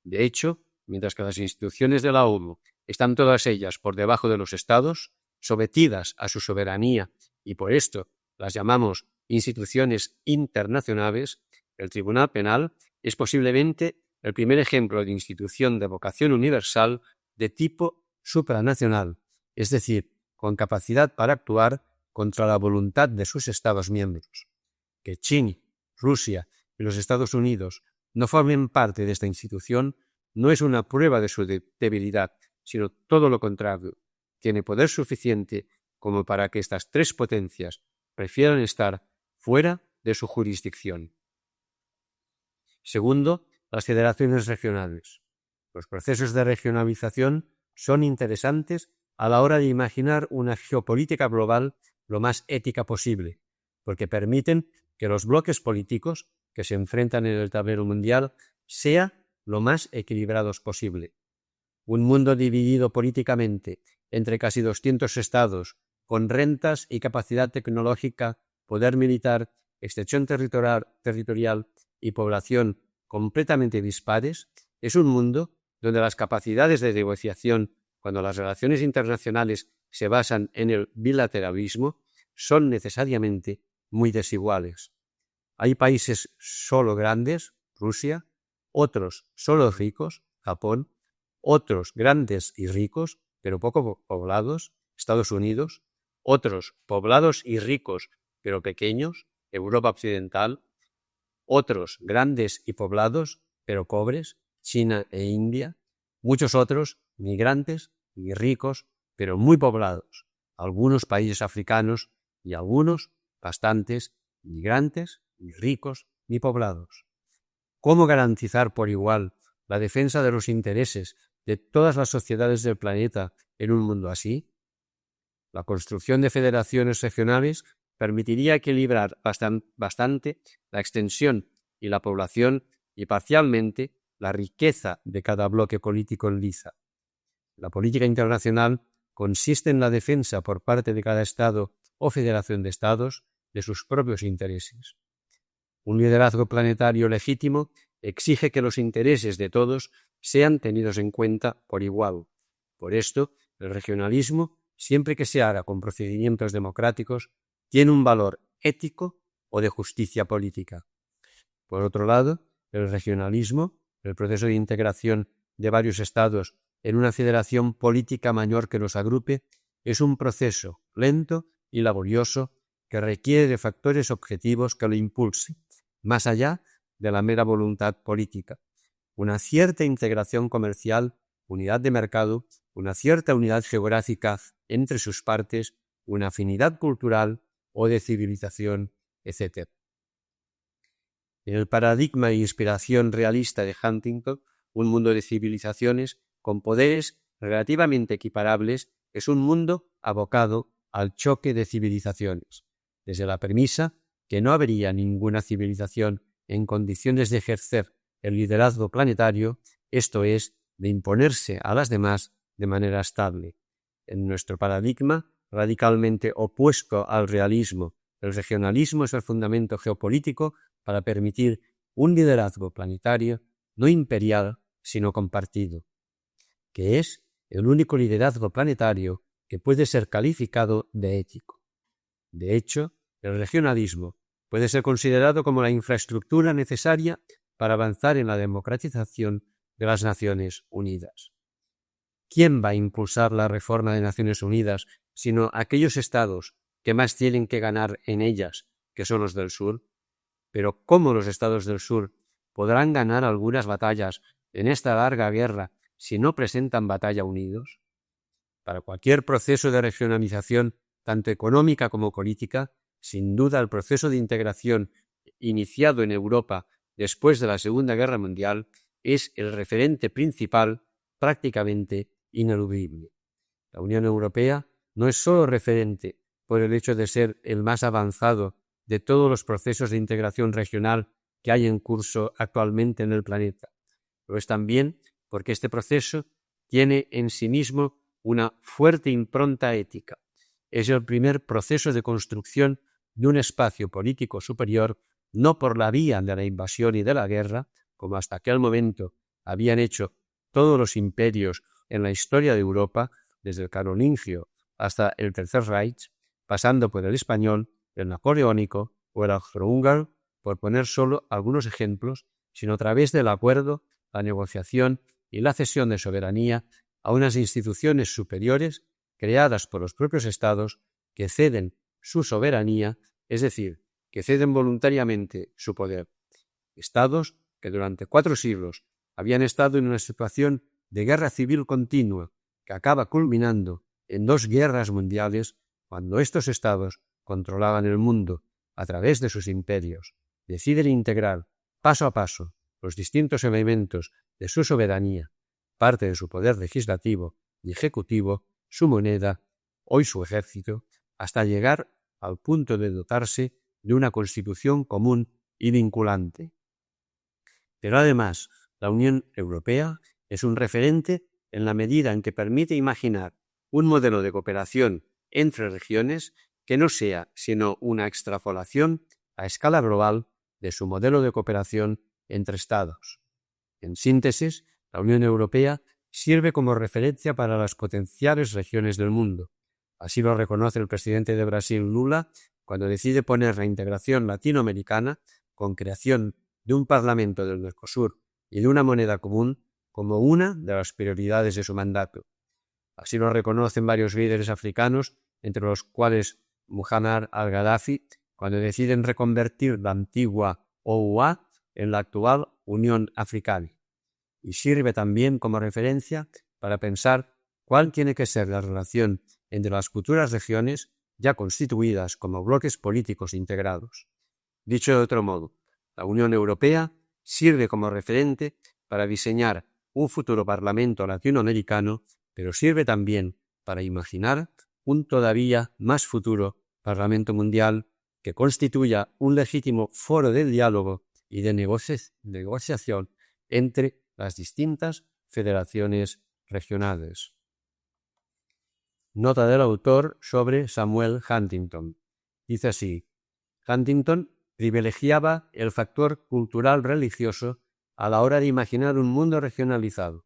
De hecho, mientras que las instituciones de la ONU están todas ellas por debajo de los estados, sometidas a su soberanía y por esto las llamamos instituciones internacionales, el Tribunal Penal es posiblemente el primer ejemplo de institución de vocación universal de tipo supranacional, es decir, con capacidad para actuar contra la voluntad de sus Estados miembros. Que China, Rusia y los Estados Unidos no formen parte de esta institución no es una prueba de su debilidad, sino todo lo contrario. Tiene poder suficiente como para que estas tres potencias prefieran estar fuera de su jurisdicción. Segundo, las federaciones regionales. Los procesos de regionalización son interesantes a la hora de imaginar una geopolítica global lo más ética posible, porque permiten que los bloques políticos que se enfrentan en el tablero mundial sean lo más equilibrados posible. Un mundo dividido políticamente entre casi 200 estados, con rentas y capacidad tecnológica, poder militar, extensión territorial y población completamente dispares, es un mundo donde las capacidades de negociación, cuando las relaciones internacionales se basan en el bilateralismo, son necesariamente muy desiguales. Hay países solo grandes, Rusia, otros solo ricos, Japón, otros grandes y ricos, pero poco poblados, Estados Unidos, otros poblados y ricos, pero pequeños, Europa Occidental, otros grandes y poblados, pero pobres, China e India, muchos otros migrantes y ricos, pero muy poblados, algunos países africanos y algunos bastantes migrantes, ni ricos ni poblados. ¿Cómo garantizar por igual la defensa de los intereses de todas las sociedades del planeta en un mundo así? La construcción de federaciones regionales permitiría equilibrar bastante la extensión y la población y parcialmente la riqueza de cada bloque político en liza. La política internacional consiste en la defensa por parte de cada Estado o federación de Estados de sus propios intereses. Un liderazgo planetario legítimo exige que los intereses de todos sean tenidos en cuenta por igual. Por esto, el regionalismo, siempre que se haga con procedimientos democráticos, tiene un valor ético o de justicia política. Por otro lado, el regionalismo, el proceso de integración de varios estados en una federación política mayor que los agrupe, es un proceso lento y laborioso que requiere de factores objetivos que lo impulsen, más allá de la mera voluntad política. Una cierta integración comercial, unidad de mercado, una cierta unidad geográfica entre sus partes, una afinidad cultural o de civilización, etc. En el paradigma e inspiración realista de Huntington, un mundo de civilizaciones con poderes relativamente equiparables es un mundo abocado al choque de civilizaciones, desde la premisa que no habría ninguna civilización en condiciones de ejercer el liderazgo planetario, esto es, de imponerse a las demás de manera estable. En nuestro paradigma, radicalmente opuesto al realismo, el regionalismo es el fundamento geopolítico para permitir un liderazgo planetario no imperial, sino compartido, que es el único liderazgo planetario que puede ser calificado de ético. De hecho, el regionalismo puede ser considerado como la infraestructura necesaria para avanzar en la democratización de las Naciones Unidas. ¿Quién va a impulsar la reforma de Naciones Unidas sino aquellos estados que más tienen que ganar en ellas, que son los del sur? Pero ¿cómo los estados del sur podrán ganar algunas batallas en esta larga guerra si no presentan batalla unidos? Para cualquier proceso de regionalización, tanto económica como política, sin duda el proceso de integración iniciado en Europa después de la Segunda Guerra Mundial es el referente principal, prácticamente ineludible. La Unión Europea no es solo referente por el hecho de ser el más avanzado de todos los procesos de integración regional que hay en curso actualmente en el planeta, lo es también porque este proceso tiene en sí mismo una fuerte impronta ética. Es el primer proceso de construcción de un espacio político superior, no por la vía de la invasión y de la guerra, como hasta aquel momento habían hecho todos los imperios en la historia de Europa, desde el carolingio hasta el Tercer Reich, pasando por el español, el napoleónico o el austrohúngaro, por poner solo algunos ejemplos, sino a través del acuerdo, la negociación y la cesión de soberanía a unas instituciones superiores creadas por los propios estados que ceden su soberanía, es decir, que ceden voluntariamente su poder. Estados que durante 4 siglos habían estado en una situación de guerra civil continua que acaba culminando en 2 guerras mundiales cuando estos estados controlaban el mundo a través de sus imperios, deciden integrar paso a paso los distintos elementos de su soberanía, parte de su poder legislativo y ejecutivo, su moneda, hoy su ejército, hasta llegar al punto de dotarse de una constitución común y vinculante. Pero además, la Unión Europea es un referente en la medida en que permite imaginar un modelo de cooperación entre regiones que no sea sino una extrapolación a escala global de su modelo de cooperación entre Estados. En síntesis, la Unión Europea sirve como referencia para las potenciales regiones del mundo. Así lo reconoce el presidente de Brasil, Lula, cuando decide poner la integración latinoamericana, con creación de un Parlamento del Mercosur y de una moneda común, como una de las prioridades de su mandato. Así lo reconocen varios líderes africanos, entre los cuales Muammar al-Gaddafi, cuando deciden reconvertir la antigua OUA en la actual Unión Africana. Y sirve también como referencia para pensar cuál tiene que ser la relación entre las futuras regiones ya constituidas como bloques políticos integrados. Dicho de otro modo, la Unión Europea sirve como referente para diseñar un futuro Parlamento latinoamericano, pero sirve también para imaginar un todavía más futuro Parlamento mundial que constituya un legítimo foro de diálogo y de negociación entre las distintas federaciones regionales. Nota del autor sobre Samuel Huntington. Dice así: Huntington privilegiaba el factor cultural religioso a la hora de imaginar un mundo regionalizado,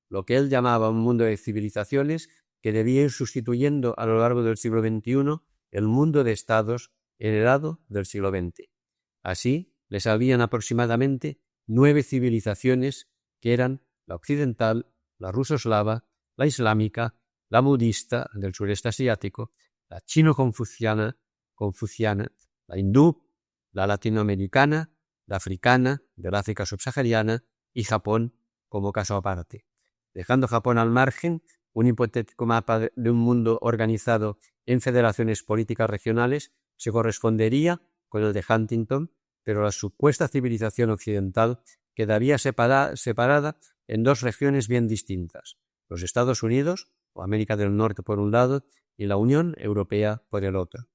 lo que él llamaba un mundo de civilizaciones que debía ir sustituyendo a lo largo del siglo XXI el mundo de estados heredado del siglo XX. Así, le salían aproximadamente 9 civilizaciones que eran la occidental, la ruso-eslava, la islámica, la budista del sureste asiático, la chino-confuciana, la hindú, la latinoamericana, la africana, del África subsahariana y Japón como caso aparte. Dejando Japón al margen, un hipotético mapa de un mundo organizado en federaciones políticas regionales se correspondería con el de Huntington, pero la supuesta civilización occidental quedaría separada en 2 regiones bien distintas: los Estados Unidos, o América del Norte por un lado, y la Unión Europea por el otro.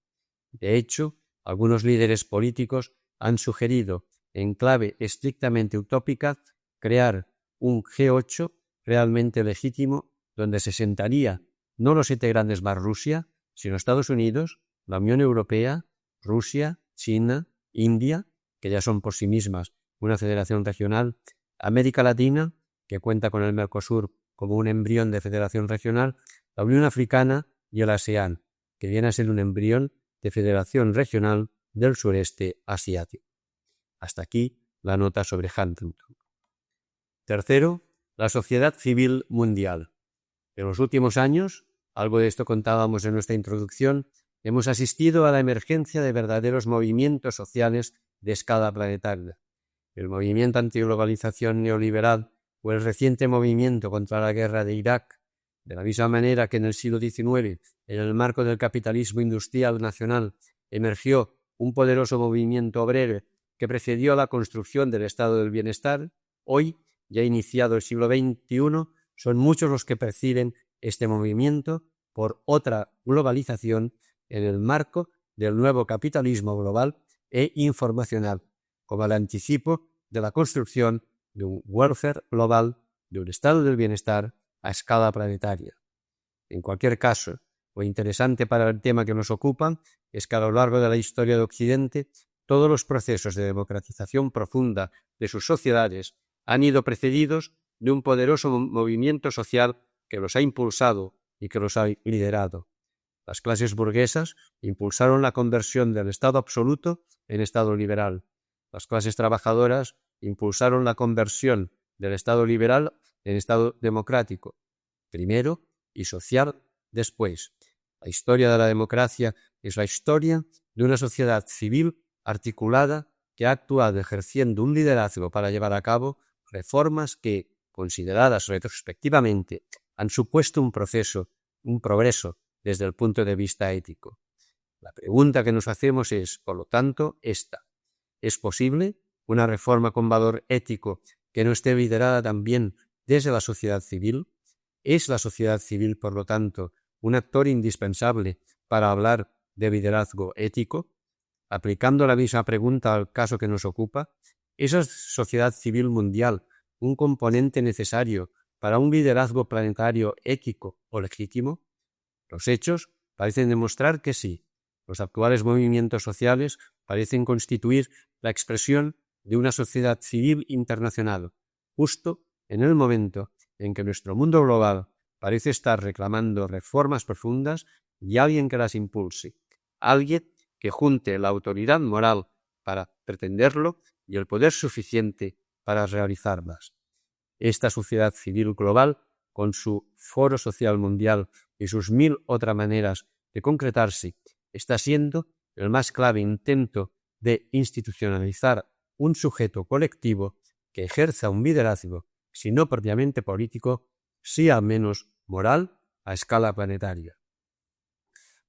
De hecho, algunos líderes políticos han sugerido, en clave estrictamente utópica, crear un G8 realmente legítimo, donde se sentaría no los 7 grandes más Rusia, sino Estados Unidos, la Unión Europea, Rusia, China, India, que ya son por sí mismas una federación regional, América Latina, que cuenta con el Mercosur como un embrión de federación regional, la Unión Africana y el ASEAN, que viene a ser un embrión de federación regional del sureste asiático. Hasta aquí la nota sobre Huntington. Tercero, la sociedad civil mundial. En los últimos años, algo de esto contábamos en nuestra introducción, hemos asistido a la emergencia de verdaderos movimientos sociales de escala planetaria. El movimiento antiglobalización neoliberal o el reciente movimiento contra la guerra de Irak, de la misma manera que en el siglo XIX, en el marco del capitalismo industrial nacional, emergió un poderoso movimiento obrero que precedió a la construcción del estado del bienestar, hoy, ya iniciado el siglo XXI, son muchos los que perciben este movimiento por otra globalización en el marco del nuevo capitalismo global e informacional, como el anticipo de la construcción de un welfare global, de un estado del bienestar a escala planetaria. En cualquier caso, lo interesante para el tema que nos ocupa es que a lo largo de la historia de Occidente, todos los procesos de democratización profunda de sus sociedades han ido precedidos de un poderoso movimiento social que los ha impulsado y que los ha liderado. Las clases burguesas impulsaron la conversión del Estado absoluto en Estado liberal. Las clases trabajadoras impulsaron la conversión del Estado liberal en Estado democrático, primero, y social después. La historia de la democracia es la historia de una sociedad civil articulada que ha actuado ejerciendo un liderazgo para llevar a cabo reformas que, consideradas retrospectivamente, han supuesto un progreso desde el punto de vista ético. La pregunta que nos hacemos es, por lo tanto, esta: ¿es posible una reforma con valor ético que no esté liderada también desde la sociedad civil? ¿Es la sociedad civil, por lo tanto, un actor indispensable para hablar de liderazgo ético? Aplicando la misma pregunta al caso que nos ocupa, ¿es la sociedad civil mundial un componente necesario para un liderazgo planetario ético o legítimo? Los hechos parecen demostrar que sí. Los actuales movimientos sociales parecen constituir la expresión de una sociedad civil internacional, justo en el momento en que nuestro mundo global parece estar reclamando reformas profundas y alguien que las impulse, alguien que junte la autoridad moral para pretenderlo y el poder suficiente para realizarlas. Esta sociedad civil global, con su Foro Social Mundial y sus 1000 otras maneras de concretarse, está siendo el más clave intento de institucionalizar un sujeto colectivo que ejerza un liderazgo, si no propiamente político, sí al menos moral, a escala planetaria.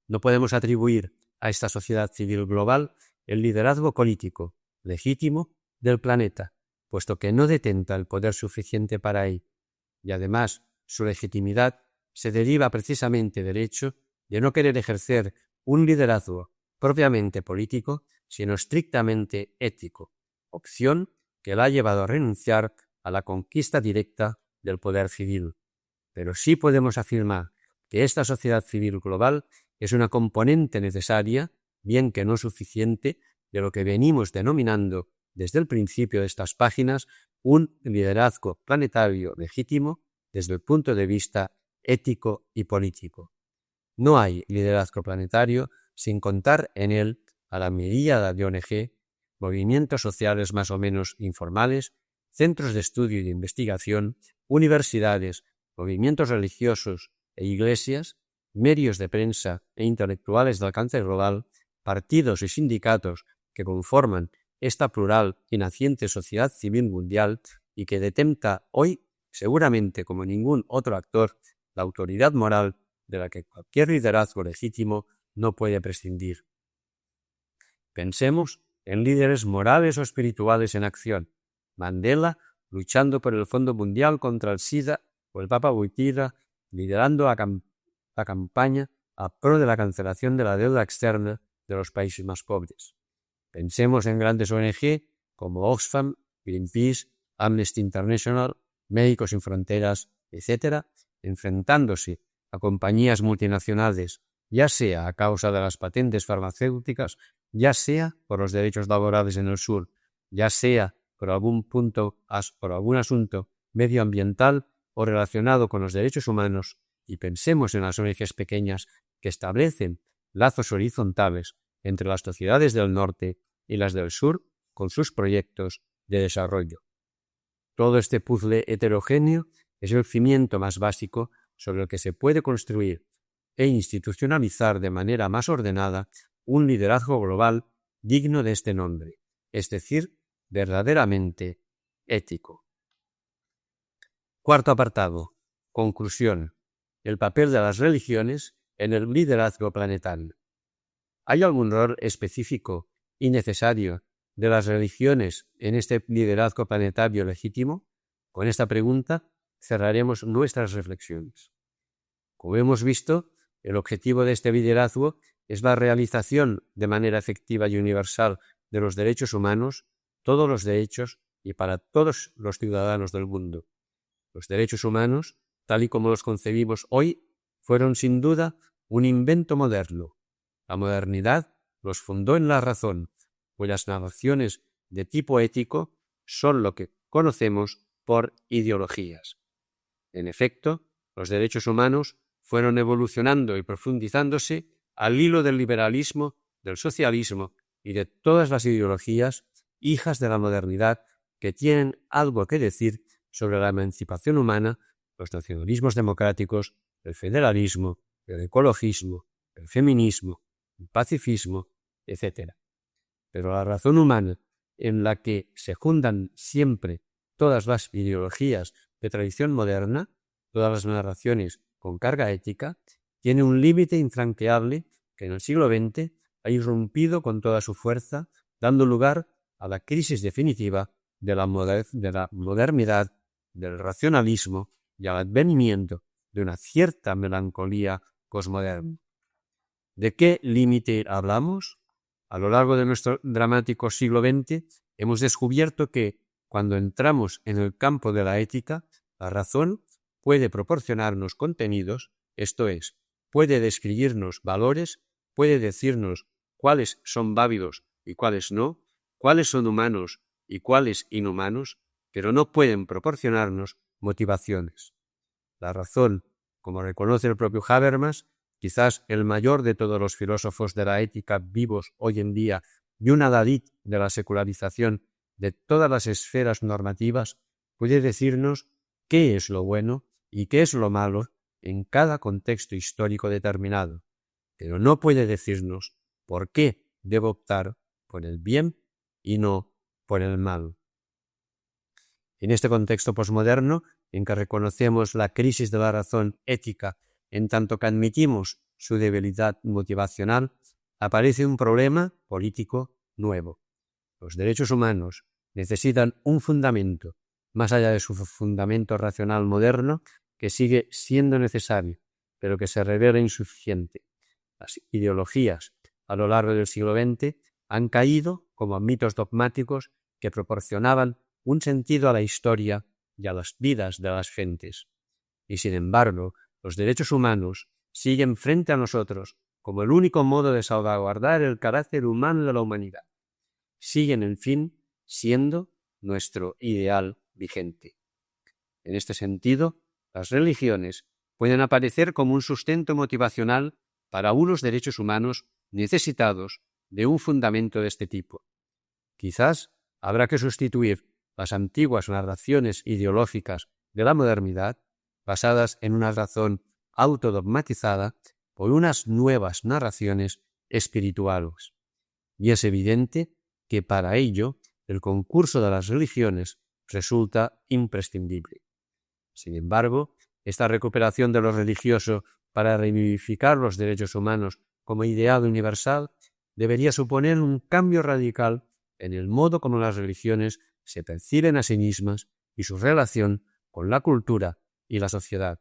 No podemos atribuir a esta sociedad civil global el liderazgo político legítimo del planeta, puesto que no detenta el poder suficiente para ello, y además su legitimidad se deriva precisamente del hecho de no querer ejercer un liderazgo propiamente político, sino estrictamente ético, opción que la ha llevado a renunciar a la conquista directa del poder civil. Pero sí podemos afirmar que esta sociedad civil global es una componente necesaria, bien que no suficiente, de lo que venimos denominando desde el principio de estas páginas un liderazgo planetario legítimo desde el punto de vista ético y político. No hay liderazgo planetario sin contar en él a la miríada de ONG, movimientos sociales más o menos informales, centros de estudio y de investigación, universidades, movimientos religiosos e iglesias, medios de prensa e intelectuales de alcance global, partidos y sindicatos que conforman esta plural y naciente sociedad civil mundial y que detenta hoy, seguramente como ningún otro actor, la autoridad moral de la que cualquier liderazgo legítimo no puede prescindir. Pensemos en líderes morales o espirituales en acción. Mandela luchando por el Fondo Mundial contra el SIDA o el Papa Wojtyla liderando la campaña a pro de la cancelación de la deuda externa de los países más pobres. Pensemos en grandes ONG como Oxfam, Greenpeace, Amnesty International, Médicos Sin Fronteras, etc., enfrentándose a compañías multinacionales, ya sea a causa de las patentes farmacéuticas, ya sea por los derechos laborales en el sur, ya sea por algún asunto medioambiental o relacionado con los derechos humanos, y pensemos en las ONGs pequeñas que establecen lazos horizontales entre las sociedades del norte y las del sur con sus proyectos de desarrollo. Todo este puzzle heterogéneo es el cimiento más básico sobre el que se puede construir e institucionalizar de manera más ordenada un liderazgo global digno de este nombre, es decir, verdaderamente ético. Cuarto apartado. Conclusión. El papel de las religiones en el liderazgo planetario. ¿Hay algún rol específico y necesario de las religiones en este liderazgo planetario legítimo? Con esta pregunta cerraremos nuestras reflexiones. Como hemos visto, el objetivo de este liderazgo es la realización de manera efectiva y universal de los derechos humanos, todos los derechos y para todos los ciudadanos del mundo. Los derechos humanos, tal y como los concebimos hoy, fueron sin duda un invento moderno. La modernidad los fundó en la razón, pues las narraciones de tipo ético son lo que conocemos por ideologías. En efecto, los derechos humanos fueron evolucionando y profundizándose al hilo del liberalismo, del socialismo y de todas las ideologías hijas de la modernidad que tienen algo que decir sobre la emancipación humana, los nacionalismos democráticos, el federalismo el ecologismo, el feminismo, el pacifismo, etc. Pero la razón humana, en la que se juntan siempre todas las ideologías de tradición moderna, todas las narraciones con carga ética, tiene un límite infranqueable que en el siglo XX ha irrumpido con toda su fuerza, dando lugar a la crisis definitiva de la modernidad, del racionalismo y al advenimiento de una cierta melancolía posmoderna. ¿De qué límite hablamos? A lo largo de nuestro dramático siglo XX hemos descubierto que, cuando entramos en el campo de la ética, la razón puede proporcionarnos contenidos, esto es, puede describirnos valores, puede decirnos cuáles son válidos y cuáles no, cuáles son humanos y cuáles inhumanos, pero no pueden proporcionarnos motivaciones. La razón, como reconoce el propio Habermas, quizás el mayor de todos los filósofos de la ética vivos hoy en día y un adalid de la secularización de todas las esferas normativas, puede decirnos qué es lo bueno y qué es lo malo en cada contexto histórico determinado, pero no puede decirnos por qué debo optar por el bien y no por el mal. En este contexto posmoderno, en que reconocemos la crisis de la razón ética en tanto que admitimos su debilidad motivacional, aparece un problema político nuevo. Los derechos humanos necesitan un fundamento, más allá de su fundamento racional moderno, que sigue siendo necesario, pero que se revela insuficiente. Las ideologías a lo largo del siglo XX han caído como mitos dogmáticos que proporcionaban un sentido a la historia y a las vidas de las gentes. Y sin embargo, los derechos humanos siguen frente a nosotros como el único modo de salvaguardar el carácter humano de la humanidad. Siguen, en fin, siendo nuestro ideal vigente. En este sentido, las religiones pueden aparecer como un sustento motivacional para unos derechos humanos necesitados de un fundamento de este tipo. Quizás habrá que sustituir las antiguas narraciones ideológicas de la modernidad, basadas en una razón autodogmatizada, por unas nuevas narraciones espirituales. Y es evidente que para ello el concurso de las religiones resulta imprescindible. Sin embargo, esta recuperación de lo religioso para reivindicar los derechos humanos como ideal universal debería suponer un cambio radical en el modo como las religiones se perciben a sí mismas y su relación con la cultura y la sociedad.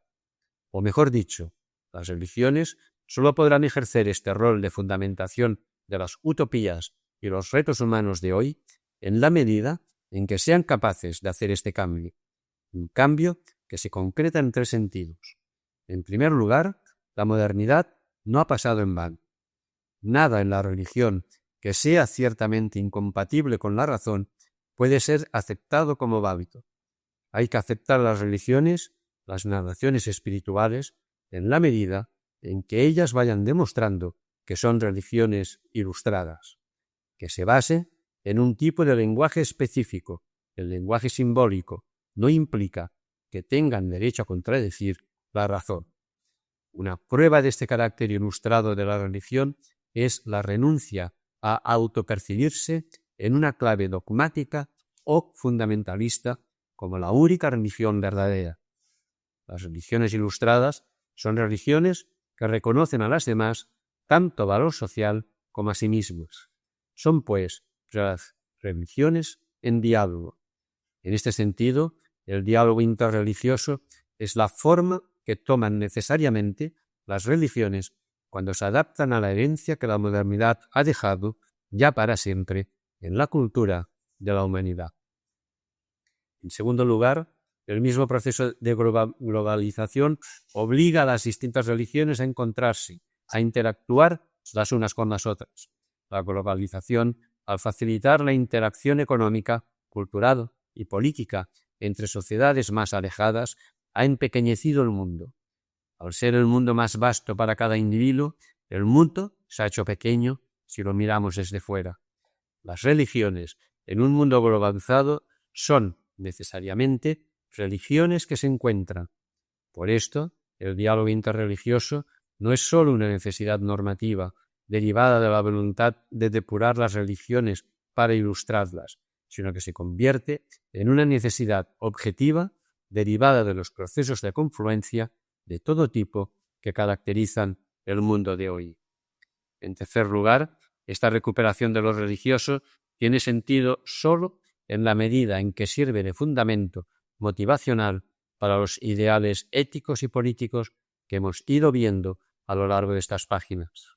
O mejor dicho, las religiones solo podrán ejercer este rol de fundamentación de las utopías y los retos humanos de hoy en la medida en que sean capaces de hacer este cambio. Un cambio que se concreta en tres sentidos. En primer lugar, la modernidad no ha pasado en vano. Nada en la religión que sea ciertamente incompatible con la razón puede ser aceptado como válido. Hay que aceptar las religiones, las narraciones espirituales, en la medida en que ellas vayan demostrando que son religiones ilustradas, que se base en un tipo de lenguaje específico. El lenguaje simbólico no implica que tengan derecho a contradecir la razón. Una prueba de este carácter ilustrado de la religión es la renuncia a autopercibirse en una clave dogmática o fundamentalista como la única religión verdadera. Las religiones ilustradas son religiones que reconocen a las demás tanto valor social como a sí mismos. Son, pues, las religiones en diálogo. En este sentido, el diálogo interreligioso es la forma que toman necesariamente las religiones cuando se adaptan a la herencia que la modernidad ha dejado ya para siempre en la cultura de la humanidad. En segundo lugar, el mismo proceso de globalización obliga a las distintas religiones a encontrarse, a interactuar las unas con las otras. La globalización, al facilitar la interacción económica, cultural y política entre sociedades más alejadas, ha empequeñecido el mundo. Al ser el mundo más vasto para cada individuo, el mundo se ha hecho pequeño si lo miramos desde fuera. Las religiones en un mundo globalizado son necesariamente religiones que se encuentran. Por esto, el diálogo interreligioso no es sólo una necesidad normativa derivada de la voluntad de depurar las religiones para ilustrarlas, sino que se convierte en una necesidad objetiva derivada de los procesos de confluencia de todo tipo que caracterizan el mundo de hoy. En tercer lugar, esta recuperación de lo religioso tiene sentido sólo en la medida en que sirve de fundamento motivacional para los ideales éticos y políticos que hemos ido viendo a lo largo de estas páginas.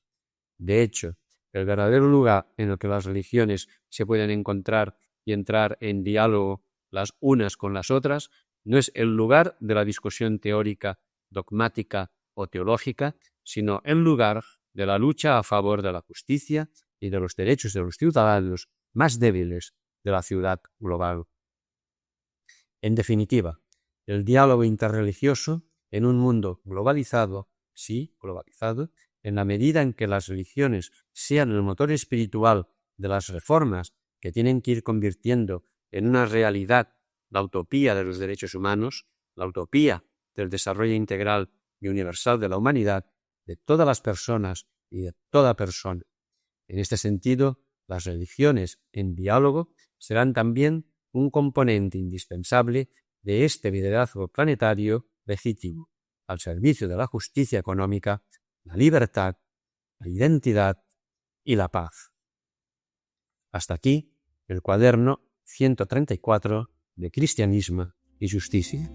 De hecho, el verdadero lugar en el que las religiones se pueden encontrar y entrar en diálogo las unas con las otras no es el lugar de la discusión teórica, dogmática o teológica, sino el lugar de la lucha a favor de la justicia y de los derechos de los ciudadanos más débiles de la ciudad global. En definitiva, el diálogo interreligioso en un mundo globalizado, sí, globalizado, en la medida en que las religiones sean el motor espiritual de las reformas que tienen que ir convirtiendo en una realidad la utopía de los derechos humanos, la utopía del desarrollo integral y universal de la humanidad, de todas las personas y de toda persona. En este sentido, las religiones en diálogo serán también un componente indispensable de este liderazgo planetario legítimo, al servicio de la justicia económica, la libertad, la identidad y la paz. Hasta aquí el cuaderno 134 de Cristianisme y Justícia.